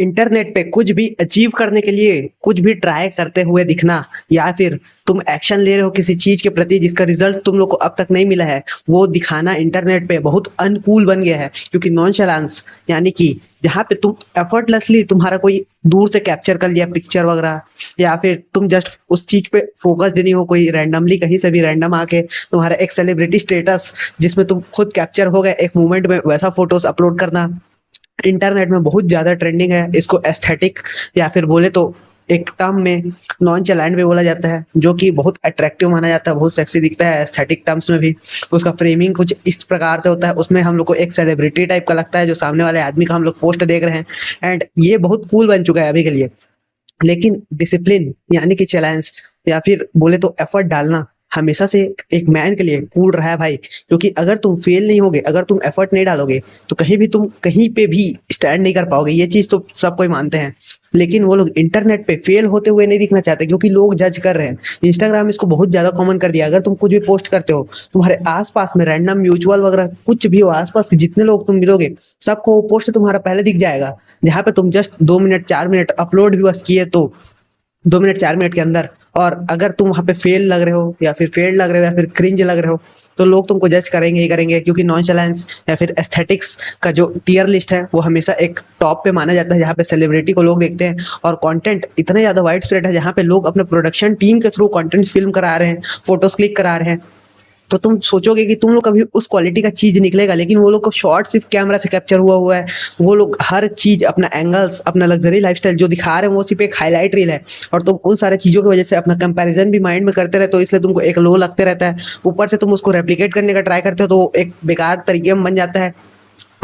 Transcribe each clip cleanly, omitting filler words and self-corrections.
Internet पे कुछ भी अचीव करने के लिए कुछ भी ट्राई करते हुए दिखना या फिर तुम एक्शन ले रहे हो किसी चीज के प्रति जिसका रिजल्ट तुम लोग को अब तक नहीं मिला है वो दिखाना इंटरनेट पे बहुत अनकूल बन गया है। क्योंकि नॉनचलेंस यानी कि जहाँ पे तुम एफर्टलेसली तुम्हारा कोई दूर से कैप्चर कर लिया पिक्चर वगैरह या फिर तुम जस्ट उस चीज पे फोकस्ड नहीं हो, कोई रैंडमली कहीं से भी रैंडम आके तुम्हारा एक सेलिब्रिटी स्टेटस जिसमें तुम खुद कैप्चर हो गए एक मोमेंट में वैसा फोटोज अपलोड करना इंटरनेट में बहुत ज्यादा ट्रेंडिंग है। इसको एस्थेटिक या फिर बोले तो एक टर्म में नॉन चैलेंज भी बोला जाता है, जो कि बहुत अट्रैक्टिव माना जाता है, बहुत सेक्सी दिखता है एस्थेटिक टर्म्स में भी। उसका फ्रेमिंग कुछ इस प्रकार से होता है, उसमें हम लोग को एक सेलिब्रिटी टाइप का लगता है जो सामने वाले आदमी का हम लोग पोस्ट देख रहे हैं। एंड ये बहुत कूल बन चुका है अभी के लिए। लेकिन डिसिप्लिन यानी कि चैलेंज या फिर बोले तो एफर्ट डालना हमेशा से एक मैन के लिए कूल रहा है भाई। क्योंकि अगर तुम फेल नहीं होगे, अगर तुम एफर्ट नहीं डालोगे तो कहीं भी तुम कहीं पे भी स्टैंड नहीं कर पाओगे। ये चीज तो सब कोई मानते हैं, लेकिन वो लोग इंटरनेट पे फेल होते हुए नहीं दिखना चाहते क्योंकि लोग जज कर रहे हैं। इंस्टाग्राम इसको बहुत ज्यादा कॉमन कर दिया। अगर तुम कुछ भी पोस्ट करते हो, तुम्हारे आसपास में रैंडम म्यूचुअल वगैरह कुछ भी हो, आसपास के जितने लोग तुम मिलोगे सबको वो पोस्ट तुम्हारा पहले दिख जाएगा। जहाँ पे तुम जस्ट 2 मिनट 4 मिनट अपलोड भी बस किए तो 2 मिनट 4 मिनट के अंदर, और अगर तुम वहां पे फेल लग रहे हो या फिर फेल लग रहे हो या फिर क्रिंज लग रहे हो तो लोग तुमको जज करेंगे ही करेंगे। क्योंकि नॉनचलेंस या फिर एस्थेटिक्स का जो टियर लिस्ट है वो हमेशा एक टॉप पे माना जाता है, जहाँ पे सेलिब्रिटी को लोग देखते हैं और कंटेंट इतना ज्यादा वाइड स्प्रेड है जहाँ पे लोग अपने प्रोडक्शन टीम के थ्रू कंटेंट फिल्म करा रहे हैं, फोटोज क्लिक करा रहे हैं। तो तुम सोचोगे कि तुम लोग कभी उस क्वालिटी का चीज निकलेगा, लेकिन वो लोग को शॉर्ट सिर्फ कैमरा से कैप्चर हुआ हुआ है। वो लोग हर चीज अपना एंगल्स अपना लग्जरी लाइफस्टाइल जो दिखा रहे हैं वो सिर्फ एक हाईलाइट रील है। और तुम उन सारे चीजों की वजह से अपना कंपैरिजन भी माइंड में करते रहते हो, इसलिए तुमको एक लो लगते रहता है। ऊपर से तुम उसको रेप्लिकेट करने का ट्राई करते हो तो एक बेकार तरीके में बन जाता है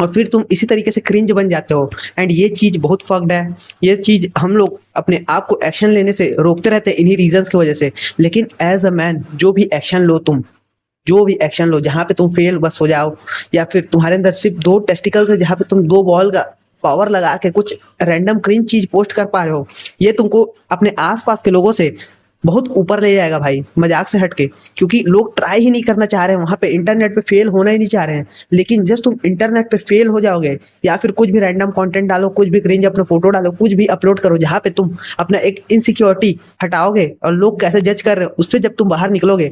और फिर तुम इसी तरीके से क्रिंज बन जाते हो। एंड ये चीज बहुत फक्ड है। ये चीज हम लोग अपने आप को एक्शन लेने से रोकते रहते हैं इन्हीं रीजंस की वजह से। लेकिन एज अ मैन जो भी एक्शन लो, तुम जो भी एक्शन लो जहां पे तुम फेल बस हो जाओ, या फिर तुम्हारे अंदर सिर्फ 2 टेस्टिकल्स है जहां पे तुम 2 बॉल का पावर लगा के कुछ रैंडम क्रीन चीज पोस्ट कर पा रहे हो, ये तुमको अपने आसपास के लोगों से बहुत ऊपर ले जाएगा भाई, मजाक से हटके। क्योंकि लोग ट्राई ही नहीं करना चाह रहे हैं, वहां पे इंटरनेट पे फेल होना ही नहीं चाह रहे हैं। लेकिन जस्ट तुम इंटरनेट पे फेल हो जाओगे या फिर कुछ भी रैंडम कंटेंट डालो, कुछ भी क्रिंज अपना फोटो डालो, कुछ भी अपलोड करो जहां पे तुम अपना एक इनसिक्योरिटी हटाओगे और लोग कैसे जज कर रहे हो उससे जब तुम बाहर निकलोगे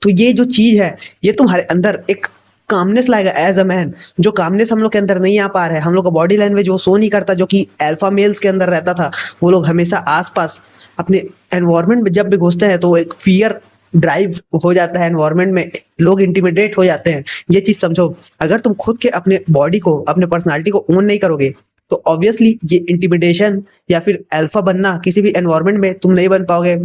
तो ये जो चीज है ये तुम्हारे अंदर एक कामनेस लाएगा एज अ मैन। जो कामनेस हम लोग के अंदर नहीं आ पा रहा है, हम लोग का बॉडी लैंग्वेज वो शो नहीं करता जो कि अल्फा मेल्स के अंदर रहता था। वो लोग हमेशा आसपास अपने एनवायरनमेंट में जब भी घुसते हैं तो एक फियर ड्राइव हो जाता है एनवायरनमेंट में, लोग इंटिमिडेट हो जाते हैं। ये चीज समझो। अगर तुम खुद के अपने बॉडी को अपने पर्सनालिटी को ओन नहीं करोगे तो ऑब्वियसली ये इंटिमिडेशन या फिर अल्फा बनना किसी भी एनवायरनमेंट में तुम नहीं बन पाओगे।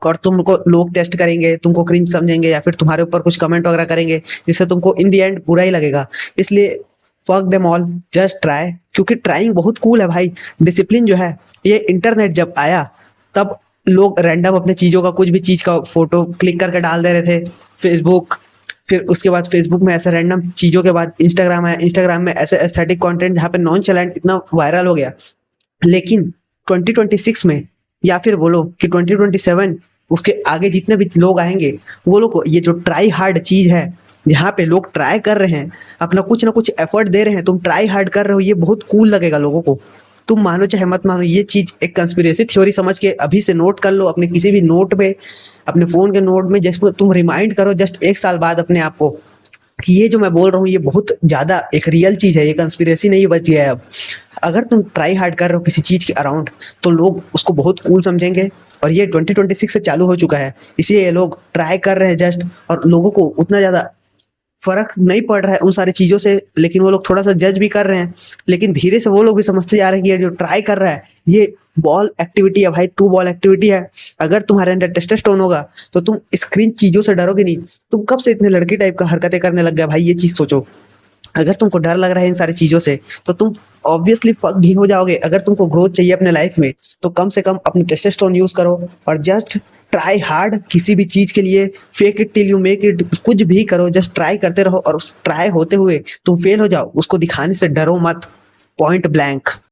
और तुमको लोग टेस्ट करेंगे, तुमको क्रिंज समझेंगे या फिर तुम्हारे ऊपर कुछ कमेंट वगैरह करेंगे जिससे तुमको इन दी एंड बुरा ही लगेगा। इसलिए fuck them all, just try. क्योंकि ट्राइंग बहुत कूल है भाई। डिसिप्लिन जो है ये इंटरनेट जब आया तब लोग रैंडम अपने चीजों का कुछ भी चीज का फोटो क्लिक करके डाल दे रहे थे फेसबुक। फिर उसके बाद फेसबुक में ऐसे रैंडम चीजों के बाद इंस्टाग्राम आया, इंस्टाग्राम में ऐसे एस्थेटिक कंटेंट जहाँ पे नॉन चैलेंज इतना वायरल हो गया। लेकिन 2026 में या फिर बोलो कि 2027 उसके आगे जितने भी लोग आएंगे वो लोग को ये जो ट्राई हार्ड चीज है जहाँ पे लोग ट्राई कर रहे हैं, अपना कुछ ना कुछ एफर्ट दे रहे हैं, तुम ट्राई हार्ड कर रहे हो, ये बहुत कूल लगेगा लोगों को। तुम मानो चाहे मत मानो, ये चीज एक कंस्पिरेसी थ्योरी समझ के अभी से नोट कर लो अपने किसी भी नोट पे, अपने फोन के नोट में। जस्ट तुम रिमाइंड करो जस्ट 1 साल बाद अपने आप को कि ये जो मैं बोल रहा हूँ ये बहुत ज्यादा एक रियल चीज है, ये कंस्पिरेसी नहीं बच गया है अब। अगर तुम ट्राई हार्ड कर रहे हो किसी चीज के अराउंड तो लोग उसको बहुत कूल समझेंगे। और ये 2026 से चालू हो चुका है, इसलिए ये लोग ट्राई कर रहे हैं जस्ट। और लोगों को उतना ज्यादा फर्क नहीं पड़ रहा है उन सारी चीजों से, लेकिन वो लोग थोड़ा सा जज भी कर रहे हैं। लेकिन धीरे से वो लोग भी समझते जा रहे हैं कि ये जो ट्राई कर रहा है ये बॉल एक्टिविटी है भाई, 2 बॉल एक्टिविटी है। अगर तुम्हारे अंदर टेस्टोस्टेरोन होगा तो तुम स्क्रीन चीजों से डरोगे नहीं। तुम कब से इतने लड़की टाइप का हरकतें करने लग गए भाई, ये चीज सोचो। अगर तुमको डर लग रहा है इन सारी चीजों से तो तुम ऑब्वियसली फक भी हो जाओगे। अगर तुमको ग्रोथ चाहिए अपने लाइफ में तो कम से कम अपने टेस्टोस्टेरोन यूज करो और जस्ट ट्राई हार्ड किसी भी चीज के लिए। Fake it till you make it, कुछ भी करो, जस्ट ट्राई करते रहो और उस ट्राई होते हुए तुम फेल हो जाओ उसको दिखाने से डरो मत, पॉइंट ब्लैंक।